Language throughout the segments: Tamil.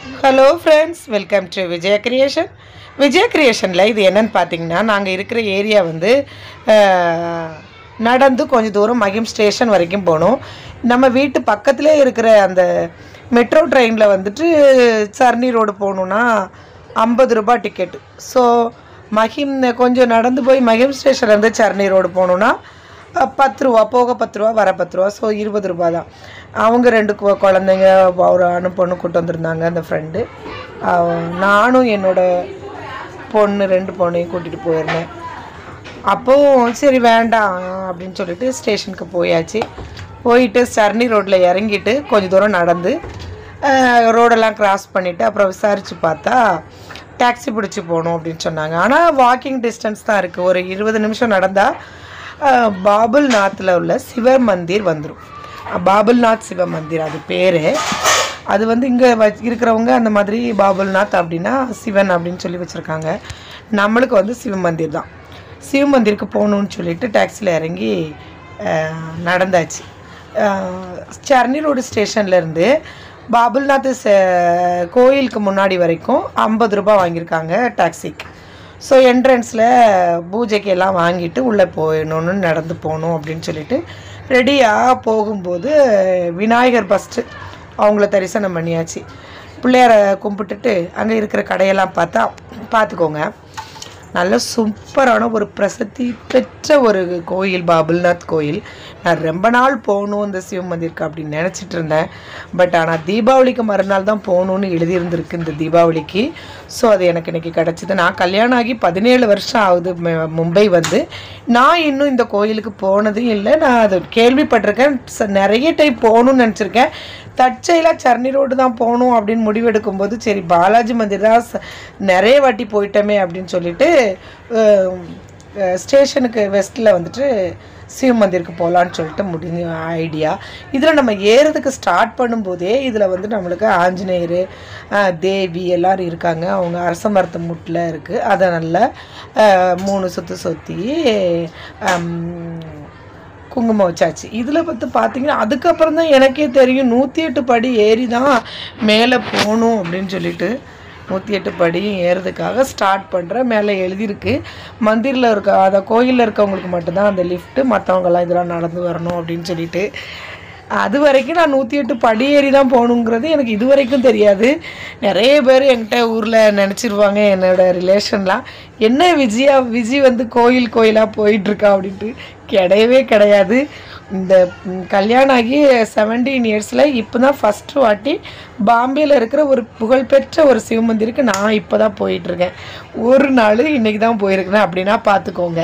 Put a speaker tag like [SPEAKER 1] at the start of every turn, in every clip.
[SPEAKER 1] Hello friends, welcome to Vijaya creation. Vijaya கிரியேஷனில் இது என்னென்னு பார்த்தீங்கன்னா, நாங்கள் இருக்கிற ஏரியா வந்து நடந்து கொஞ்சம் தூரம் மகிம் ஸ்டேஷன் வரைக்கும் போகணும். நம்ம வீட்டு பக்கத்திலே இருக்கிற அந்த மெட்ரோ ட்ரெயினில் வந்துட்டு சர்னி ரோடு போகணுன்னா 50 ரூபா டிக்கெட்டு. ஸோ மகிம் கொஞ்சம் நடந்து போய் மகிம் ஸ்டேஷன்லேருந்து சர்னி ரோடு போகணுன்னா 10 ரூபா, போக 10 ரூபா, வர 10 ரூபா. ஸோ 20 ரூபா தான். அவங்க 2 குழந்தைங்க, ஒரு ஆணும் பொண்ணு கூட்டு வந்திருந்தாங்க. அந்த ஃப்ரெண்டு, நானும் என்னோடய பொண்ணு 2 பொண்ணையும் கூட்டிகிட்டு போயிருந்தேன். அப்போது சரி வேண்டாம் அப்படின்னு சொல்லிட்டு ஸ்டேஷனுக்கு போயாச்சு. போயிட்டு சர்னி ரோட்டில் இறங்கிட்டு கொஞ்சம் தூரம் நடந்து ரோடெல்லாம் க்ராஸ் பண்ணிவிட்டு அப்புறம் விசாரித்து பார்த்தா டாக்ஸி பிடிச்சி போகணும் அப்படின்னு சொன்னாங்க. ஆனால் வாக்கிங் டிஸ்டன்ஸ் தான் இருக்குது. ஒரு 20 நிமிஷம் நடந்தால் பாபுல்நாத்தில் உள்ள சிவ மந்திர் வந்துடும். பாபுல்நாத் சிவ மந்திர் அது பேர். அது வந்து இங்கே இருக்கிறவங்க அந்த மாதிரி பாபுல்நாத் அப்படின்னா சிவன் அப்படின்னு சொல்லி வச்சுருக்காங்க. நம்மளுக்கு வந்து சிவ மந்திர் தான். சிவ மந்திருக்கு போகணுன்னு சொல்லிட்டு டாக்ஸியில் இறங்கி நடந்தாச்சு. சர்னி ரோடு ஸ்டேஷன்லேருந்து பாபுல்நாத் கோயிலுக்கு முன்னாடி வரைக்கும் 50 ரூபா வாங்கியிருக்காங்க டாக்ஸிக்கு. ஸோ என்ட்ரன்ஸில் பூஜைக்கு எல்லாம் வாங்கிட்டு உள்ளே போயிடணுன்னு நடந்து போகணும் அப்படின்னு சொல்லிட்டு ரெடியாக போகும்போது விநாயகர் ஃபஸ்ட்டு அவங்கள தரிசனம் பண்ணியாச்சு. பிள்ளையாரை கும்பிட்டுட்டு அங்கே இருக்கிற கடையெல்லாம் பார்த்துக்கோங்க. நல்ல சூப்பரான ஒரு பிரசித்தி பெற்ற ஒரு கோயில் பாபுல்நாத் கோயில். நான் ரொம்ப நாள் போகணும் இந்த சிவ மந்திருக்கு அப்படின்னு நினச்சிட்டு இருந்தேன். பட் ஆனால் தீபாவளிக்கு மறுநாள் தான் போகணுன்னு எழுதியிருந்திருக்கு இந்த தீபாவளிக்கு. ஸோ அது எனக்கு இன்றைக்கி கிடச்சிது. நான் கல்யாணம் ஆகி 17 வருஷம் ஆகுது மும்பை வந்து. நான் இன்னும் இந்த கோயிலுக்கு போனதும் இல்லை. நான் அது கேள்விப்பட்டிருக்கேன். நிறைய டைம் போகணுன்னு நினச்சிருக்கேன். தற்செயலாக சர்னி ரோடு தான் போகணும் அப்படின்னு முடிவெடுக்கும்போது சரி பாலாஜி மந்திர் தான் நிறைய வாட்டி போயிட்டோமே அப்படின்னு சொல்லிட்டு ஸ்டேஷனுக்கு வெஸ்ட்டில் வந்துட்டு சிவ மந்திருக்கு போகலான்னு சொல்லிட்டு முடிஞ்ச ஐடியா. இதில் நம்ம ஏறதுக்கு ஸ்டார்ட் பண்ணும்போதே இதில் வந்து நம்மளுக்கு ஆஞ்சநேயர், தேவி எல்லோரும் இருக்காங்க. அவங்க அரச மரத்து முட்டில் இருக்குது. அதை நல்லா 3 சுற்று சுற்றி குங்குமம் வச்சாச்சு. இதில் பார்த்தீங்கன்னா அதுக்கப்புறம் தான் எனக்கே தெரியும் 108 படி ஏறி தான் மேலே போகணும் அப்படின்னு சொல்லிட்டு 108 படி ஏறதுக்காக ஸ்டார்ட் பண்ணுறேன். மேலே எழுதியிருக்கு மந்திரில் இருக்க அதை கோயிலில் இருக்கவங்களுக்கு மட்டும்தான் அந்த லிஃப்ட்டு, மற்றவங்கெல்லாம் இதெல்லாம் நடந்து வரணும் அப்படின்னு சொல்லிட்டு. அது வரைக்கும் நான் 108 படி ஏறி தான் போகணுங்கிறது எனக்கு இது வரைக்கும் தெரியாது. நிறைய பேர் என்கிட்ட ஊரில் நினச்சிருவாங்க, என்னோடய ரிலேஷன்லாம், என்ன விஜி வந்து கோயிலாக போயிட்டுருக்கா அப்படின்ட்டு. கிடையவே கிடையாது. இந்த கல்யாணம் ஆகி 17 இயர்ஸில் இப்போ தான் ஃபஸ்ட்டு வாட்டி பாம்பேயில் இருக்கிற ஒரு புகழ்பெற்ற ஒரு சிவ மந்திருக்கு நான் இப்போ தான் போயிட்டுருக்கேன். ஒரு நாள் இன்றைக்கி தான் போயிருக்கிறேன் அப்படின்னா பார்த்துக்கோங்க.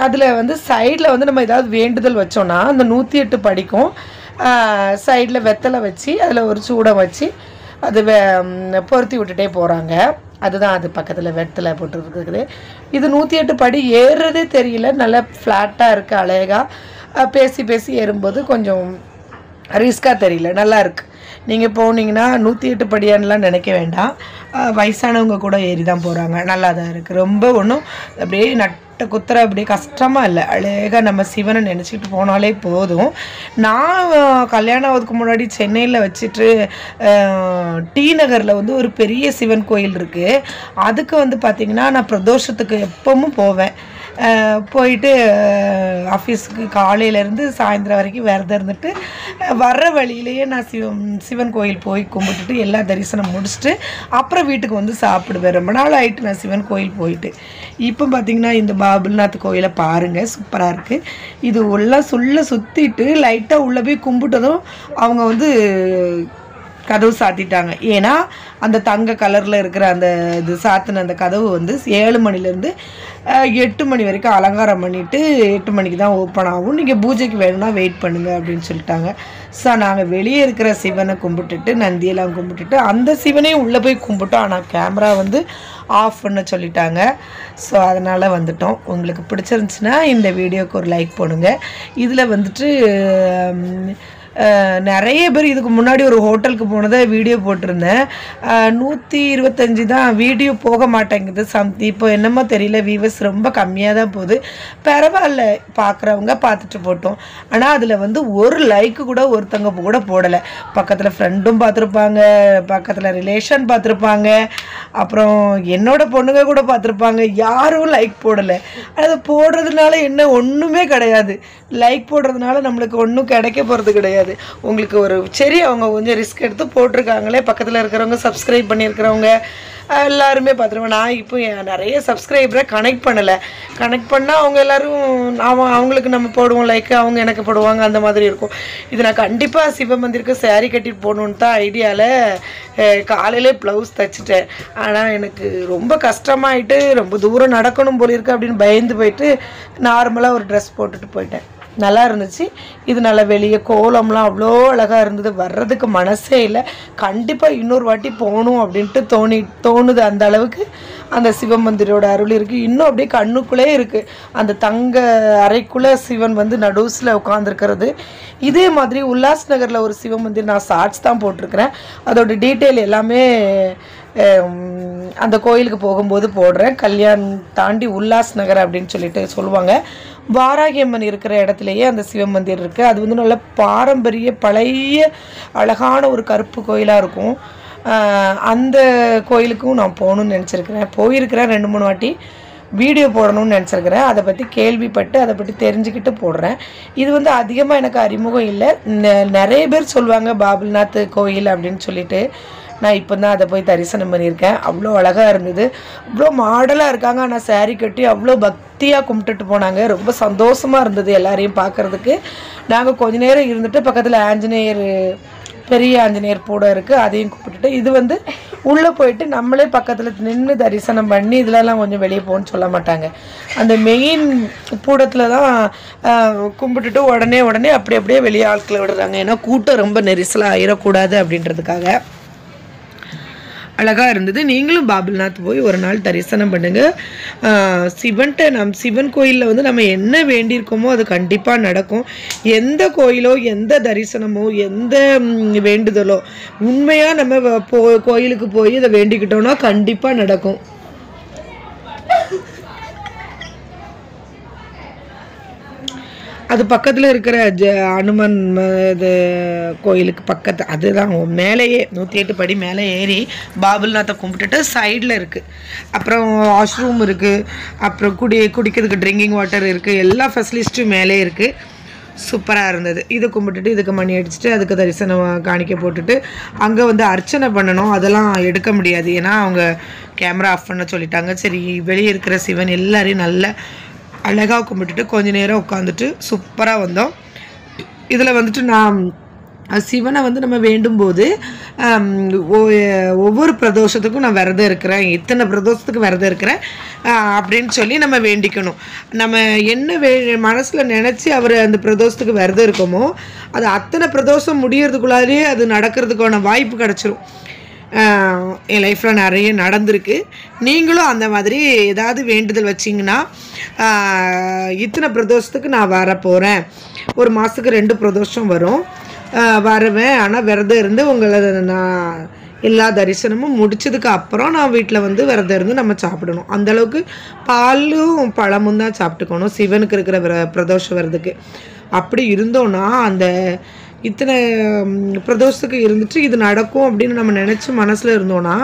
[SPEAKER 1] அதில் வந்து சைடில் வந்து நம்ம ஏதாவது வேண்டுதல் வச்சோன்னா அந்த 108 படிக்கும் சைடில் வெத்தலை வச்சு அதில் ஒரு சூடம் வச்சு அது பொருத்தி விட்டுட்டே போகிறாங்க. அதுதான் அது பக்கத்தில் வெத்தலை போட்டு இருக்குது. இது 108 படி ஏறுறதே தெரியல. நல்லா ஃப்ளாட்டாக இருக்குது, அழகாக பேசி ஏறும்போது கொஞ்சம் ரிஸ்க்காக தெரியல, நல்லா இருக்குது. நீங்கள் போனீங்கன்னா 108 படியானலாம் நினைக்க வேண்டாம். வயசானவங்க கூட ஏறி தான் போகிறாங்க. நல்லா தான் இருக்குது. ரொம்ப ஒன்றும் அப்படியே குத்துற அப்படியே கஷ்டமாக இல்லை. அழகாக நம்ம சிவனை நினச்சிக்கிட்டு போனாலே போதும். நான் கல்யாணம் ஆகிறதுக்கு முன்னாடி சென்னையில் வச்சுட்டு டி நகரில் வந்து ஒரு பெரிய சிவன் கோயில் இருக்குது. அதுக்கு வந்து பார்த்திங்கன்னா நான் பிரதோஷத்துக்கு எப்பவும் போவேன். போயிட்டு ஆஃபீஸுக்கு காலையிலேருந்து சாயந்தரம் வரைக்கும் விரதம் இருந்துட்டு வர்ற வழியிலேயே நான் சிவன் கோயில் போய் கும்பிட்டுட்டு எல்லா தரிசனம் முடிச்சுட்டு அப்புறம் வீட்டுக்கு வந்து சாப்பிடுவேன். ரொம்ப நாள் ஆகிட்டு நான் சிவன் கோயில் போயிட்டு. இப்போ பார்த்திங்கன்னா இந்த பாபுல்நாத் கோயிலை பாருங்கள், சூப்பராக இருக்குது. இது எல்லாம் சுற்றிட்டு லைட்டாக உள்ளே போய் கும்பிட்டதும் அவங்க வந்து கதவு சாத்திட்டாங்க. ஏன்னா அந்த தங்க கலரில் இருக்கிற அந்த இது சாத்தின அந்த கதவு வந்து 7 மணிலேருந்து 8 மணி வரைக்கும் அலங்காரம் பண்ணிவிட்டு 8 மணிக்கு தான் ஓப்பன் ஆகும். நீங்கள் பூஜைக்கு வேணும்னா வெயிட் பண்ணுங்கள் அப்படின்னு சொல்லிட்டாங்க. ஸோ நாங்கள் வெளியே இருக்கிற சிவனை கும்பிட்டுட்டு நந்தியெல்லாம் கும்பிட்டுட்டு அந்த சிவனையும் உள்ளே போய் கும்பிட்டோம். ஆனால் கேமரா வந்து ஆஃப் பண்ண சொல்லிட்டாங்க. ஸோ அதனால் வந்துட்டோம். உங்களுக்கு பிடிச்சிருந்துச்சுன்னா இந்த வீடியோவுக்கு ஒரு லைக் போடுங்க. இதில் வந்துட்டு நிறைய பேர் இதுக்கு முன்னாடி ஒரு ஹோட்டலுக்கு போனதை வீடியோ போட்டிருந்தேன். 125 தான், வீடியோ போக மாட்டேங்குது. இப்போ என்னமோ தெரியல, வியூவர்ஸ் ரொம்ப கம்மியாக தான் போகுது. பரவாயில்ல, பார்க்குறவங்க பார்த்துட்டு போட்டோம். ஆனால் அதில் வந்து ஒரு லைக்கு கூட ஒருத்தங்க கூட போடலை. பக்கத்தில் ஃப்ரெண்டும் பார்த்துருப்பாங்க, பக்கத்தில் ரிலேஷன் பார்த்துருப்பாங்க, அப்புறம் என்னோட பொண்ணுங்க கூட பார்த்துருப்பாங்க. யாரும் லைக் போடலை. அது போடுறதுனால என்ன ஒன்றுமே கிடையாது. லைக் போடுறதுனால நம்மளுக்கு ஒன்றும் கிடைக்க போகிறது கிடையாது. உங்களுக்கு ஒரு சரி, அவங்க கொஞ்சம் ரிஸ்க் எடுத்து போட்டிருக்காங்களே, பக்கத்தில் இருக்கிறவங்க சப்ஸ்கிரைப் பண்ணியிருக்கிறவங்க எல்லாருமே பார்த்துருவேன். நான் இப்போ நிறைய சப்ஸ்கிரைபரை கனெக்ட் பண்ணலை. கனெக்ட் பண்ணால் அவங்க எல்லோரும் அவங்களுக்கு நம்ம போடுவோம் லைக்கு, அவங்க எனக்கு போடுவாங்க, அந்த மாதிரி இருக்கும். இது நான் கண்டிப்பாக சிவமந்திருக்கு சாரீ கட்டிட்டு போகணுன்னு தான் ஐடியாவில் காலையிலே ப்ளவுஸ் தைச்சிட்டேன். ஆனால் எனக்கு ரொம்ப கஷ்டமாயிட்டு, ரொம்ப தூரம் நடக்கணும் போல இருக்குது அப்படின்னு பயந்து போயிட்டு நார்மலாக ஒரு ட்ரெஸ் போட்டுட்டு போயிட்டேன். நல்லா இருந்துச்சு. இது நல்லா வெளியே கோலம்லாம் அவ்வளோ அழகாக இருந்தது. வர்றதுக்கு மனசே இல்லை. கண்டிப்பாக இன்னொரு வாட்டி போகணும் அப்படின்ட்டு தோணுது. அந்த அளவுக்கு அந்த சிவன் மந்திரோட அருள் இருக்குது. இன்னும் அப்படியே கண்ணுக்குள்ளே இருக்குது. அந்த தங்க அறைக்குள்ளே சிவன் வந்து நடுஸில் உட்காந்துருக்கிறது. இதே மாதிரி உல்லாஸ் நகரில் ஒரு சிவ மந்திர் நான் ஷார்ட்ஸ் தான் போட்டிருக்கிறேன். அதோட டீட்டெயில் எல்லாமே அந்த கோயிலுக்கு போகும்போது போடுறேன். கல்யாண் தாண்டி உல்லாஸ் நகர் அப்படின்னு சொல்லிட்டு சொல்லுவாங்க. வாராகி அம்மன் இருக்கிற இடத்துலையே அந்த சிவ மந்திர் இருக்குது. அது வந்து நல்ல பாரம்பரிய பழைய அழகான ஒரு கருப்பு கோயிலாக இருக்கும். அந்த கோயிலுக்கும் நான் போகணுன்னு நினச்சிருக்கிறேன். போயிருக்கிறேன் 2-3 வாட்டி. வீடியோ போடணும்னு நினச்சிருக்கிறேன். அதை பற்றி கேள்விப்பட்டு அதை பற்றி தெரிஞ்சுக்கிட்டு போடுறேன். இது வந்து அதிகமாக எனக்கு அறிமுகம் இல்லை. நிறைய பேர் சொல்லுவாங்க பாபுல்நாத் கோயில் அப்படின்னு சொல்லிட்டு. நான் இப்போ தான் அதை போய் தரிசனம் பண்ணியிருக்கேன். அவ்வளோ அழகாக இருந்தது. அவ்வளோ மாடலாக இருக்காங்க. ஆனால் சாரீ கட்டி அவ்வளோ பக்தியாக கும்பிட்டுட்டு போனாங்க. ரொம்ப சந்தோஷமாக இருந்தது எல்லாரையும் பார்க்குறதுக்கு. நாங்கள் கொஞ்ச நேரம் இருந்துட்டு பக்கத்தில் ஆஞ்சநேயர், பெரிய ஆஞ்சநேயர் கூட இருக்குது, அதையும் கும்பிட்டுட்டு இது வந்து உள்ளே போயிட்டு நம்மளே பக்கத்தில் நின்று தரிசனம் பண்ணி இதிலலாம் கொஞ்சம் வெளியே போகணுன்னு சொல்ல மாட்டாங்க. அந்த மெயின் கூடத்தில் தான் கும்பிட்டுட்டு உடனே அப்படியே வெளியே ஆட்களை விடுறாங்க. ஏன்னா கூட்டம் ரொம்ப நெரிசலாக ஆயிடக்கூடாது அப்படின்றதுக்காக. அழகாக இருந்தது. நீங்களும் பாபுல்நாத் போய் ஒரு நாள் தரிசனம் பண்ணுங்கள். சிவன் கோயிலில் வந்து நம்ம என்ன வேண்டியிருக்கோமோ அது கண்டிப்பாக நடக்கும். எந்த கோயிலோ எந்த தரிசனமோ எந்த வேண்டுதலோ உண்மையாக நம்ம கோயிலுக்கு போய் அதை வேண்டிக்கிட்டோன்னா கண்டிப்பாக நடக்கும். அது பக்கத்தில் இருக்கிற அனுமன் இது கோயிலுக்கு பக்கத்து, அதுதான் மேலேயே 108 படி மேலே ஏறி பாபுல்நாத்தை கும்பிட்டுட்டு சைடில் இருக்குது. அப்புறம் வாஷ்ரூம் இருக்குது, அப்புறம் குடிக்கிறதுக்கு ட்ரிங்கிங் வாட்டர் இருக்குது, எல்லா ஃபெசிலிஸ்ட்டும் மேலே இருக்குது. சூப்பராக இருந்தது. இதை கும்பிட்டுட்டு இதுக்கு மணி அடிச்சுட்டு அதுக்கு தரிசனம் காணிக்க போட்டுட்டு அங்கே வந்து அர்ச்சனை பண்ணணும். அதெல்லாம் எடுக்க முடியாது, ஏன்னா அவங்க கேமரா ஆஃப் பண்ண சொல்லிட்டாங்க. சரி, வெளியே இருக்கிற சிவன் எல்லாரையும் நல்ல அழகாக கும்பிட்டுட்டு கொஞ்ச நேரம் உட்காந்துட்டு சூப்பராக வந்தோம். இதில் வந்துட்டு நான் சிவனை வந்து நம்ம வேண்டும்போது ஒவ்வொரு பிரதோஷத்துக்கும் நான் விரதம் இருக்கிறேன், இத்தனை பிரதோஷத்துக்கு விரதம் இருக்கிறேன் அப்படின்னு சொல்லி நம்ம வேண்டிக்கணும். நம்ம என்ன மனசில் நினச்சி அவர் அந்த பிரதோஷத்துக்கு விரதம் இருக்கோமோ அது அத்தனை பிரதோஷம் முடியறதுக்குள்ளாரே அது நடக்கிறதுக்கான வாய்ப்பு கிடச்சிரும். என் லைஃப்பில் நிறைய நடந்திருக்கு. நீங்களும் அந்த மாதிரி ஏதாவது வேண்டுதல் வச்சிங்கன்னா, இத்தனை பிரதோஷத்துக்கு நான் வரப்போகிறேன், ஒரு மாதத்துக்கு 2 பிரதோஷம் வரும், வருவேன், ஆனால் விரதம் இருந்து உங்களை நான் எல்லா தரிசனமும் முடிச்சதுக்கு அப்புறம் நான் வீட்டில் வந்து விரதம் இருந்து நம்ம சாப்பிடணும். அந்தளவுக்கு பாலும் பழமும் தான் சாப்பிட்டுக்கணும் சிவனுக்கு இருக்கிற பிரதோஷ விரதத்துக்கு. அப்படி இருந்தோன்னா அந்த இத்தனை பிரதோஷத்துக்கு இருந்துட்டு இது நடக்கும் அப்படின்னு நம்ம நினச்சி மனசில் இருந்தோன்னா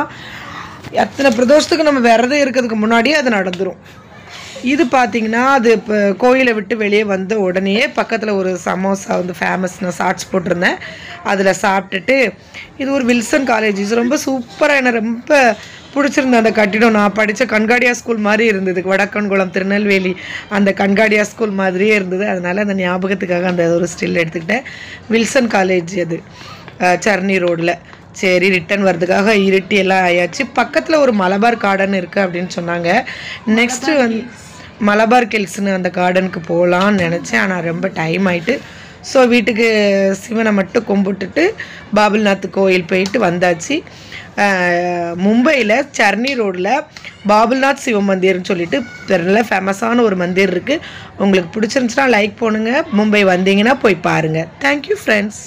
[SPEAKER 1] அத்தனை பிரதோஷத்துக்கு நம்ம விரதம் இருக்கிறதுக்கு முன்னாடியே அது நடந்துடும். இது பார்த்திங்கன்னா அது இப்போ கோயிலை விட்டு வெளியே வந்த உடனே பக்கத்தில் ஒரு சமோசா வந்து ஃபேமஸ், நான் ஷார்ட்ஸ் போட்டிருந்தேன், அதில் சாப்பிட்டுட்டு இது ஒரு வில்சன் காலேஜ். இது ரொம்ப சூப்பராக, எனக்கு ரொம்ப பிடிச்சிருந்த அந்த கட்டிடம். நான் படித்த கண்காடியா ஸ்கூல் மாதிரி இருந்தது, வடக்கன்குளம் திருநெல்வேலி அந்த கண்காடியா ஸ்கூல் மாதிரியே இருந்தது. அதனால் அந்த ஞாபகத்துக்காக அந்த ஒரு ஸ்டில் எடுத்துக்கிட்டேன். வில்சன் காலேஜ் அது சர்னி ரோடில். சரி, ரிட்டன் வர்றதுக்காக இருட்டி எல்லாம் ஆயாச்சு. பக்கத்தில் ஒரு மலபார் கார்டன் இருக்குது அப்படின்னு சொன்னாங்க. நெக்ஸ்ட்டு வந்து மலபார் கில்ஸ்னு அந்த கார்டனுக்கு போகலான்னு நினச்சேன், ஆனால் ரொம்ப டைம் ஆகிட்டு. ஸோ வீட்டுக்கு சிவனை மட்டும் கும்பிட்டுட்டு பாபுல்நாத் கோயில் போயிட்டு வந்தாச்சு. மும்பையில் சர்னி ரோடில் பாபுல்நாத் சிவ மந்திர்னு சொல்லிட்டு நல்ல ஃபேமஸான ஒரு மந்திர் இருக்குது. உங்களுக்கு பிடிச்சிருந்துச்சுன்னா லைக் பண்ணுங்கள். மும்பை வந்தீங்கன்னா போய் பாருங்கள். Thank you friends.